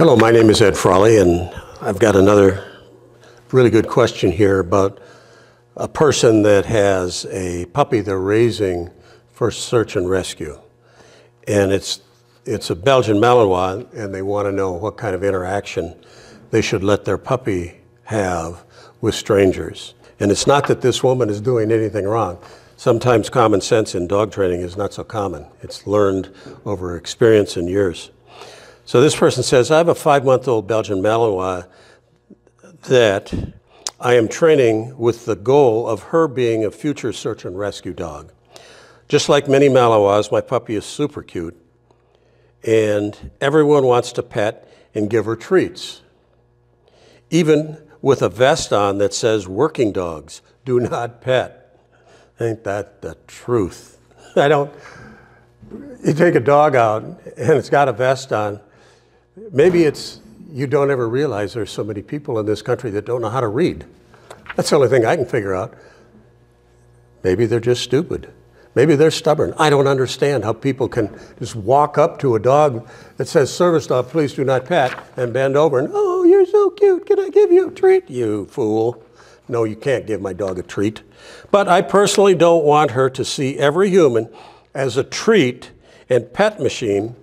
Hello, my name is Ed Frawley, and I've got another really good question here about a person that has a puppy they're raising for search and rescue. And it's a Belgian Malinois, and they want to know what kind of interaction they should let their puppy have with strangers. And it's not that this woman is doing anything wrong. Sometimes common sense in dog training is not so common. It's learned over experience and years. So this person says, I have a 5-month-old Belgian Malinois that I am training with the goal of her being a future search and rescue dog. Just like many Malinois, my puppy is super cute, and everyone wants to pet and give her treats. Even with a vest on that says, working dogs do not pet. Ain't that the truth? You take a dog out and it's got a vest on. Maybe you don't ever realize there's so many people in this country that don't know how to read. That's the only thing I can figure out. Maybe they're just stupid. Maybe they're stubborn. I don't understand how people can just walk up to a dog that says, service dog, please do not pet, and bend over and, oh, you're so cute, can I give you a treat? You fool. No, you can't give my dog a treat. But I personally don't want her to see every human as a treat and pet machine.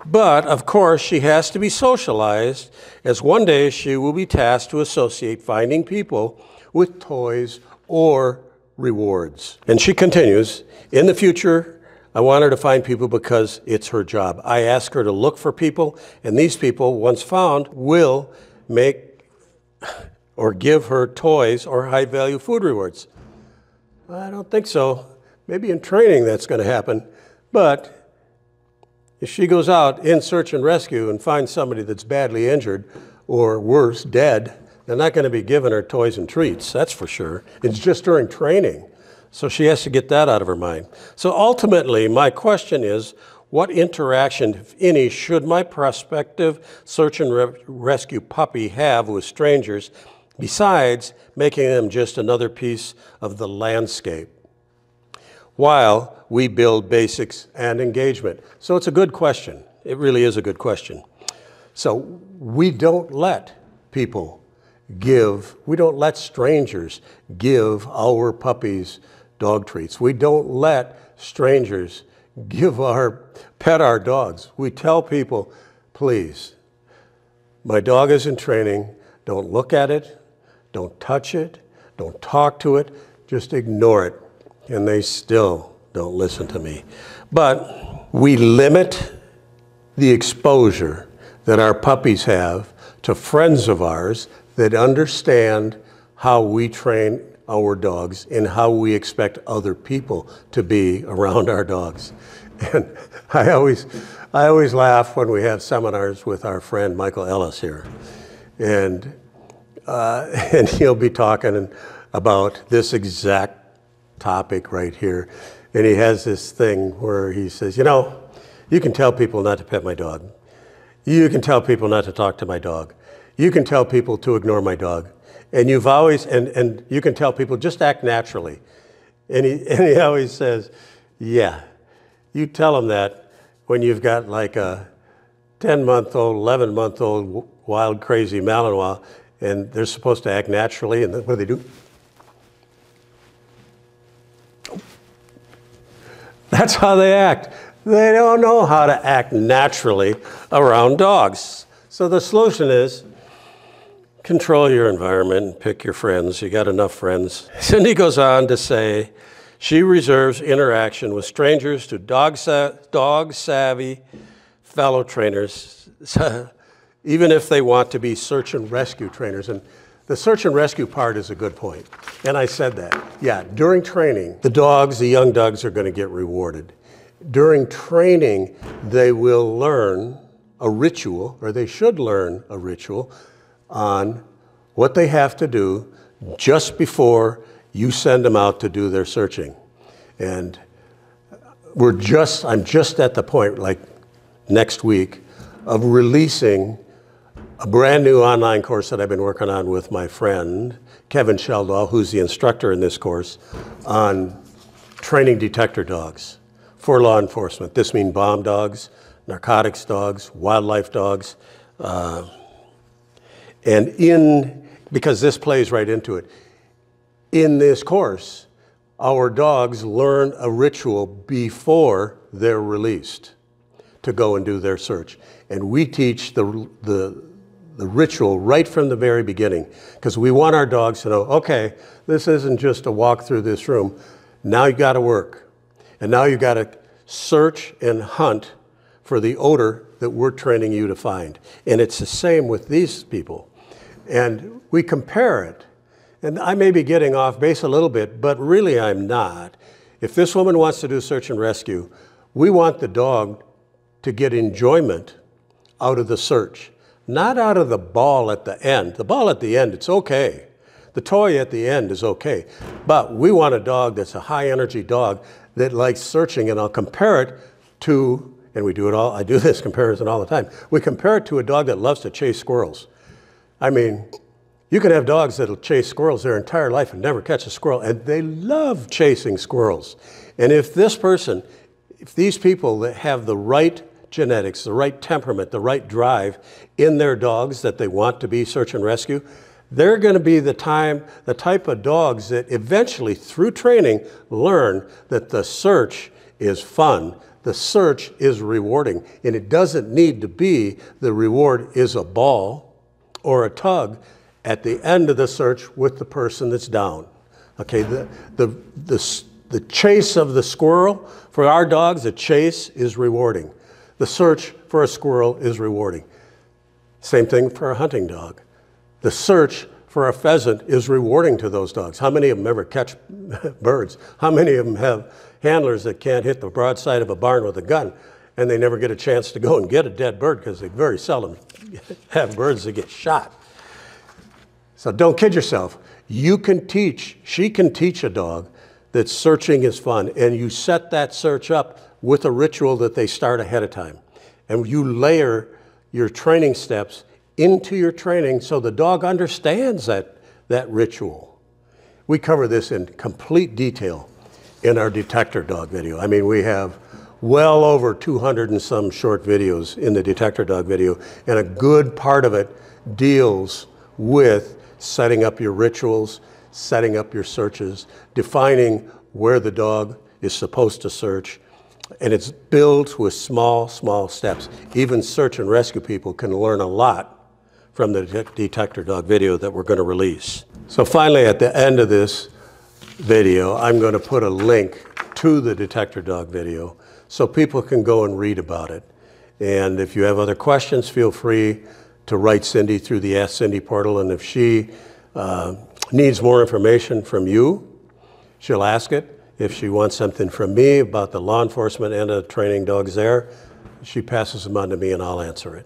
But, of course, she has to be socialized, as one day she will be tasked to associate finding people with toys or rewards. And she continues, in the future, I want her to find people because it's her job. I ask her to look for people, and these people, once found, will make or give her toys or high-value food rewards. I don't think so. Maybe in training that's going to happen, but if she goes out in search and rescue and finds somebody that's badly injured or worse, dead, they're not going to be giving her toys and treats, that's for sure. It's just during training. So she has to get that out of her mind. So ultimately, my question is, what interaction, if any, should my prospective search and rescue puppy have with strangers besides making them just another piece of the landscape, while we build basics and engagement? So it's a good question. It really is a good question. So we don't let strangers give our puppies dog treats. We don't let strangers pet our dogs. We tell people, please, my dog is in training. Don't look at it. Don't touch it. Don't talk to it. Just ignore it. And they still don't listen to me. But we limit the exposure that our puppies have to friends of ours that understand how we train our dogs and how we expect other people to be around our dogs. And I always laugh when we have seminars with our friend Michael Ellis here. And he'll be talking about this exact topic right here. And he has this thing where he says, you know, you can tell people not to pet my dog. You can tell people not to talk to my dog. You can tell people to ignore my dog. And and you can tell people just act naturally. And he always says, yeah, you tell them that when you've got like a 10-month-old, 11-month-old wild, crazy Malinois, and they're supposed to act naturally, and what do they do? That's how they act. They don't know how to act naturally around dogs. So the solution is control your environment, pick your friends. You got enough friends. Cindy goes on to say, she reserves interaction with strangers to dog-savvy fellow trainers, even if they want to be search and rescue trainers. And the search and rescue part is a good point. And I said that. Yeah, during training, the young dogs are going to get rewarded. During training, they will learn a ritual, or they should learn a ritual, on what they have to do just before you send them out to do their searching. And I'm just at the point, like next week, of releasing a brand new online course that I've been working on with my friend, Kevin Sheldall, who's the instructor in this course, on training detector dogs for law enforcement. This means bomb dogs, narcotics dogs, wildlife dogs, And because this plays right into it, in this course, our dogs learn a ritual before they're released to go and do their search. And we teach the ritual right from the very beginning, because we want our dogs to know, okay, this isn't just a walk through this room. Now you got to work. And now you got to search and hunt for the odor that we're training you to find. And it's the same with these people. And we compare it. And I may be getting off base a little bit, but really I'm not. If this woman wants to do search and rescue, we want the dog to get enjoyment out of the search, not out of the ball at the end. The ball at the end, it's okay. The toy at the end is okay. But we want a dog that's a high energy dog that likes searching, and I'll compare it to, and we do it all, I do this comparison all the time. We compare it to a dog that loves to chase squirrels. I mean, you can have dogs that'll chase squirrels their entire life and never catch a squirrel, and they love chasing squirrels. And if this person, if these people that have the right genetics, the right temperament, the right drive in their dogs that they want to be search and rescue, they're going to be the type of dogs that eventually, through training, learn that the search is fun, the search is rewarding, and it doesn't need to be the reward is a ball or a tug at the end of the search with the person that's down. Okay, the chase of the squirrel, for our dogs, the chase is rewarding. The search for a squirrel is rewarding. Same thing for a hunting dog. The search for a pheasant is rewarding to those dogs. How many of them ever catch birds? How many of them have handlers that can't hit the broadside of a barn with a gun and they never get a chance to go and get a dead bird because they very seldom have birds that get shot? So don't kid yourself. You can teach, she can teach a dog that searching is fun, and you set that search up with a ritual that they start ahead of time. And you layer your training steps into your training so the dog understands that ritual. We cover this in complete detail in our detector dog video. I mean, we have well over 200 and some short videos in the detector dog video, and a good part of it deals with setting up your rituals, setting up your searches, defining where the dog is supposed to search, and it's built with small, small steps. Even search and rescue people can learn a lot from the detector dog video that we're going to release. So finally, at the end of this video, I'm going to put a link to the detector dog video so people can go and read about it. And if you have other questions, feel free to write Cindy through the Ask Cindy portal, and if she needs more information from you, she'll ask it. If she wants something from me about the law enforcement and the training dogs there, she passes them on to me and I'll answer it.